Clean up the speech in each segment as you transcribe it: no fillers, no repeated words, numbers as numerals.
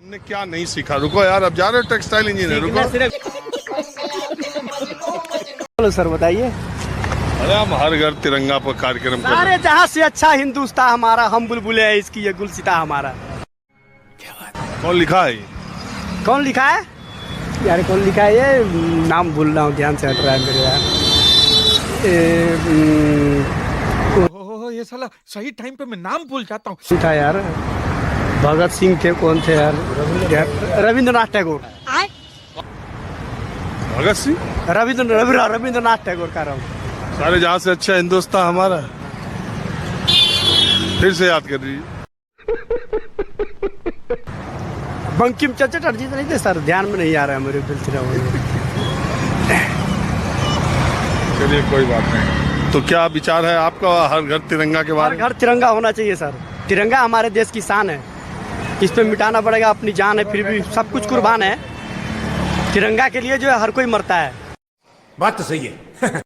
हमने क्या नहीं सीखा। रुको यार, अब जा रहे हो टेक्सटाइल इंजीनियर, रुको। बोलो सर, बताइए। अरे हम हर घर तिरंगा पर कार्यक्रम कर रहे अरे जहाँ से अच्छा हिंदुस्तान हमारा, हम बुलबुले हैं इसकी, ये गुलसिता हमारा। हैं। कौन लिखा है ये? कौन लिखा है यार, कौन लिखा है ये? नाम भूल रहा हूँ, ध्यान से हट रहा है मेरे यार। ये साला सही टाइम पे मैं नाम भूल जाता हूँ। था यार, भगत सिंह थे, कौन थे यार? रविंद्रनाथ टैगोर। भगत सिंह? रविंद्रनाथ टैगोर का रहा हूँ। सारे जहाँ से अच्छा हिंदुस्तान हमारा। फिर से याद कर रही। बंकिम चंद्र चटर्जी तो नहीं थे सर, ध्यान में नहीं आ रहा है मेरे दिल से। चलिए कोई बात नहीं। तो क्या विचार है आपका हर घर तिरंगा के बारे में? हर घर तिरंगा होना चाहिए सर। तिरंगा हमारे देश की शान है, इस पे मिटाना पड़ेगा, अपनी जान है, फिर भी सब कुछ कुर्बान है। तिरंगा के लिए जो है हर कोई मरता है। बात तो सही है।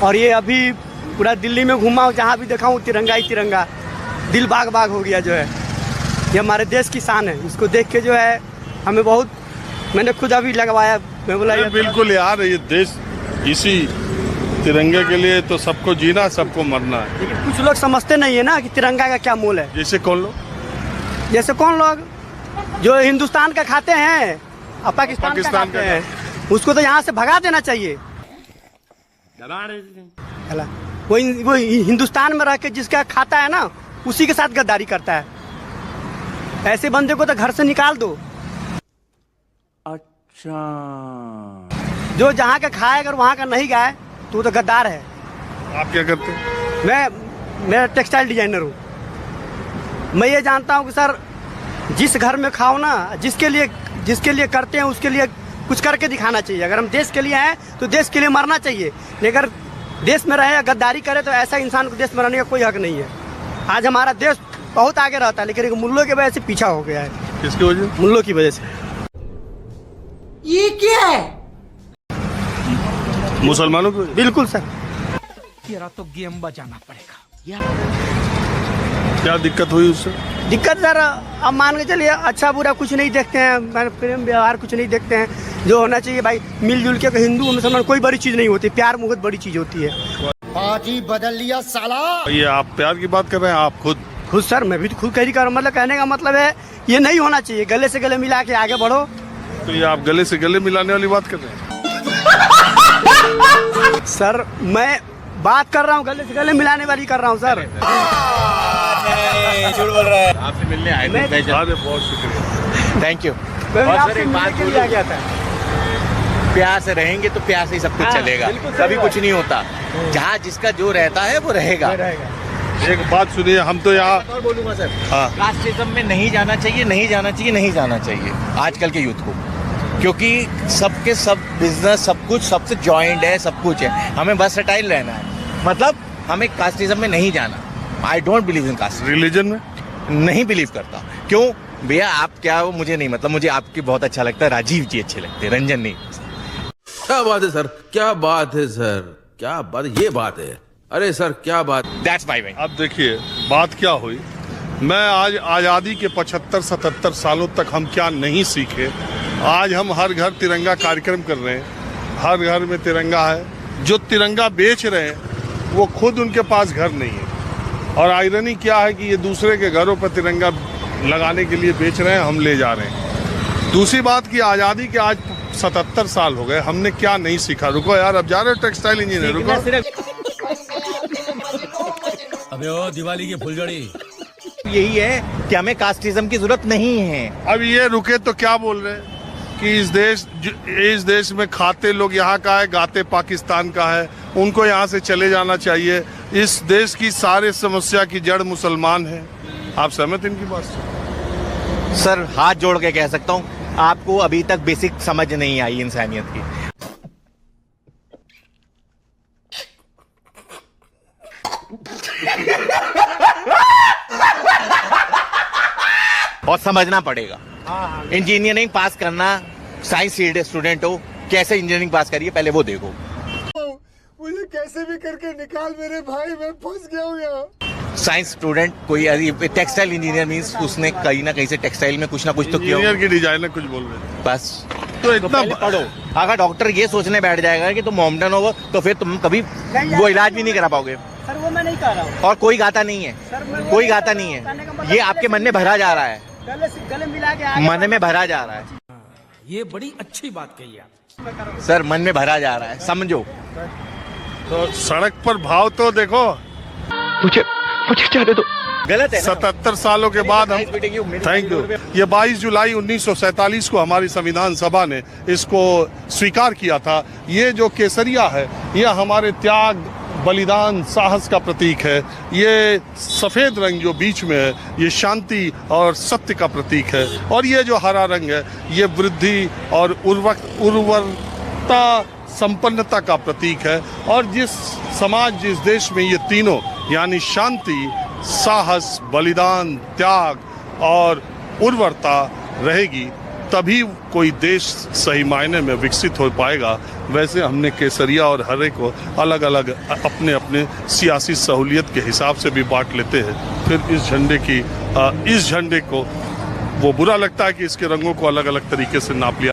और ये अभी पूरा दिल्ली में घुमा हूँ, जहाँ भी देखा हूँ तिरंगा ही तिरंगा, दिल बाग बाग हो गया जो है। ये हमारे देश की शान है, इसको देख के जो है हमें बहुत, मैंने खुद अभी लगवाया, मैं बोला ये बिल्कुल यार, ये देश इसी तिरंगे के लिए तो सबको जीना, सबको मरना है। लेकिन कुछ लोग समझते नहीं है ना कि तिरंगा का क्या मोल है। जैसे कौन लोग? जैसे कौन लोग जो हिंदुस्तान का खाते हैं और पाकिस्तान का खाते हैं, उसको तो यहाँ से भगा देना चाहिए। वो हिंदुस्तान में रह के जिसका खाता है ना, उसी के साथ गद्दारी करता है। ऐसे बंदे को तो घर से निकाल दो। अच्छा, जो जहाँ का खाए अगर वहाँ का नहीं खाए तो वो तो गद्दार है। आप क्या करते हैं? मैं टेक्सटाइल डिजाइनर हूँ। मैं ये जानता हूँ कि सर, जिस घर में खाओ ना, जिसके लिए करते हैं उसके लिए कुछ करके दिखाना चाहिए। अगर हम देश के लिए हैं तो देश के लिए मरना चाहिए। लेकिन अगर देश में रहे, गद्दारी करे, तो ऐसा इंसान को देश में रहने का कोई हक नहीं है। आज हमारा देश बहुत आगे रहता है, लेकिन एक मुल्लों की वजह से पीछा हो गया है। किसकी वजह? मुल्लों की वजह से। ये क्या है? मुसलमानों को? बिल्कुल सर। तेरा तो गेम बजाना पड़ेगा। क्या दिक्कत हुई उससे? दिक्कत सर, अब मान के चलिए, अच्छा बुरा कुछ नहीं देखते हैं, प्रेम व्यवहार कुछ नहीं देखते हैं। जो होना चाहिए भाई, मिलजुल के, हिंदू मुसलमान कोई बड़ी चीज नहीं होती, प्यार बहुत बड़ी चीज होती है। बाजी बदल लिया साला। ये आप प्यार की बात कर रहे हैं? आप खुद सर, मैं भी तो खुद कह रहा हूँ। मतलब कहने का मतलब है, ये नहीं होना चाहिए। गले से गले मिला के आगे बढ़ो। तो ये आप गले से गले मिलाने वाली बात कर रहे हैं? सर, मैं बात कर रहा हूँ, गले से गले मिलाने वाली कर रहा हूँ सर। झूठ बोल रहा है। आपसे मिलने आए थे। अरे बहुत शुक्रिया, थैंक यू। मैं और आपसे सर, एक मिलने बात के लिए आ गया था। प्यार से रहेंगे तो प्यार से ही सब कुछ हाँ, चलेगा, बिल्कुल सही कभी बात। कुछ नहीं होता। जहाँ जिसका जो रहता है वो रहेगा। एक बात सुनिए, हम तो यहाँ और बोलूंगा सर, हाँ। कास्टिज्म में नहीं जाना चाहिए, नहीं जाना चाहिए, नहीं जाना चाहिए आजकल के यूथ को, क्योंकि सबके सब बिजनेस, सब कुछ सबसे जॉइंट है, सब कुछ है। हमें बस स्टाइल रहना है, मतलब हमें कास्टिज्म में नहीं जाना। I don't believe in caste. Religion में नहीं बिलीव करता। क्यों भैया, आप क्या हो मुझे नहीं, मतलब मुझे आपकी बहुत अच्छा लगता है, राजीव जी अच्छे लगते हैं, रंजन नहीं। क्या बात है सर, क्या बात है सर, क्या बात, ये बात है। अरे सर क्या बात। That's my way. अब देखिए बात क्या हुई। मैं आज आज़ादी के 75-77 सालों तक हम क्या नहीं सीखे। आज हम हर घर तिरंगा कार्यक्रम कर रहे हैं, हर घर में तिरंगा है। जो तिरंगा बेच रहे हैं वो खुद उनके पास घर नहीं है, और आयरनी क्या है कि ये दूसरे के घरों पर तिरंगा लगाने के लिए बेच रहे हैं, हम ले जा रहे हैं। दूसरी बात कि आज़ादी के आज 77 साल हो गए, हमने क्या नहीं सीखा। रुको यार, अब जा रहे हो टेक्सटाइल इंजीनियर, रुको। अबे ओ दिवाली की फुलझड़ी। यही है कि हमें कास्टिज्म की जरूरत नहीं है। अब ये रुके तो क्या बोल रहे हैं कि इस देश में खाते लोग यहाँ का है, गाते पाकिस्तान का है, उनको यहाँ से चले जाना चाहिए। इस देश की सारे समस्या की जड़ मुसलमान है। आप सहमत इनकी बात से? सर हाथ जोड़ के कह सकता हूँ, आपको अभी तक बेसिक समझ नहीं आई इंसानियत की। और समझना पड़ेगा। इंजीनियरिंग पास करना, साइंस स्टूडेंट हो, कैसे इंजीनियरिंग पास करिए पहले वो देखो। मुझे कैसे भी करके निकाल मेरे भाई, मैं फंस गया हूँ यहाँ। साइंस स्टूडेंट, कोई टेक्सटाइल इंजीनियर मीन्स उसने कहीं ना कहीं से टेक्सटाइल में कुछ ना कुछ तो किया इंजीनियर होगा। की डिजाइनर कुछ बोल रहे हैं बस तो इतना पहले पढ़ो। अगर डॉक्टर ये सोचने बैठ जाएगा कि तुम मोमडन हो तो फिर तुम कभी वो इलाज भी नहीं करा पाओगे। सर वो मैं नहीं कह रहा हूँ और कोई गाता नहीं है, सर, मैं वो कोई नहीं गाता कहने नहीं का है, मतलब ये आपके मन में भरा जा रहा है, गले से गले मिला के आगे मन में भरा जा रहा है ये बड़ी अच्छी बात कही आप। सर, मन में भरा जा रहा है, समझो। तो सड़क पर भाव तो देखो, गलत है ना? 77 सालों के बाद हम थैंक यू। ये 22 जुलाई 1947 को हमारी संविधान सभा ने इसको स्वीकार किया था। ये जो केसरिया है ये हमारे त्याग, बलिदान, साहस का प्रतीक है। ये सफेद रंग जो बीच में है ये शांति और सत्य का प्रतीक है, और ये जो हरा रंग है ये वृद्धि और उर्वरता, संपन्नता का प्रतीक है। और जिस समाज, जिस देश में ये तीनों यानी शांति, साहस, बलिदान, त्याग और उर्वरता रहेगी तभी कोई देश सही मायने में विकसित हो पाएगा। वैसे हमने केसरिया और हरे को अलग अलग अपने अपने सियासी सहूलियत के हिसाब से भी बांट लेते हैं। फिर इस झंडे को वो बुरा लगता है कि इसके रंगों को अलग अलग तरीके से नाप लिया।